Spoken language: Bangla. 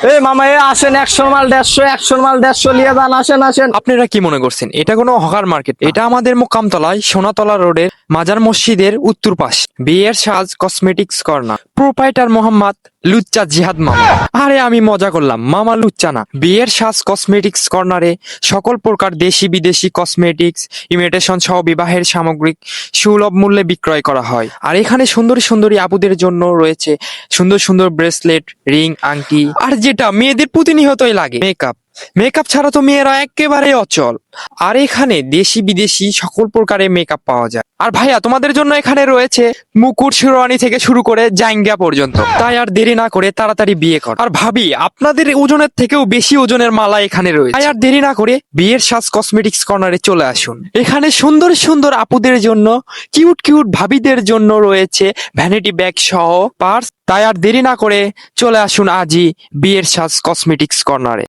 এই মামা আসেন, 100 মাল 150, 100 মাল 150 নিয়ে যান, আসেন আসেন। আপনারা কি মনে করছেন এটা কোনো হকার মার্কেট? এটা আমাদের মোকামতলায় সোনাতলা রোডের মাজার মসজিদের উত্তর পাশ, বিয়ের সাজ কসমেটিক্স কর্নার, প্রোপাইটার মোহাম্মদ লুচ্চা জিহাদ মামা। আরে আমি মজা করলাম, মামা লুচ্চা না। বিয়ের সাজ কসমেটিক্স কর্নারে সকল প্রকার দেশি বিদেশি কসমেটিক্স, ইমিটেশন সহ বিবাহের সামগ্রিক সুলভ মূল্যে বিক্রয় করা হয়। আর এখানে সুন্দরী সুন্দরী আপুদের জন্য রয়েছে সুন্দর সুন্দর ব্রেসলেট, রিং, আংটি, আর যেটা মেয়েদের প্রতিনিয়তই লাগে, মেকআপ। মেকআপ ছাড়া তো মেয়েরা একেবারে অচল। আর এখানে দেশি বিদেশি সকল প্রকারের মেকআপ পাওয়া যায়। আর ভাইয়া তোমাদের জন্য এখানে রয়েছে মুকুট, শেরওয়ানি থেকে শুরু করে জাইঙ্গা পর্যন্ত। তাই আর দেরি না করে তাড়াতাড়ি বিয়ে কর। আর ভাবি, আপনাদের ওজনের থেকেও বেশি ওজনের মালা এখানে রয়েছে। তাই আর দেরি না করে বিয়ের সাজ কসমেটিক্স কর্নারে চলে আসুন। এখানে সুন্দর সুন্দর আপুদের জন্য, কিউট কিউট ভাবিদের জন্য রয়েছে ভ্যানিটি ব্যাগ সহ পার্স। তাই আর দেরি না করে চলে আসুন আজই বিয়ের সাজ কসমেটিক্স কর্নারে।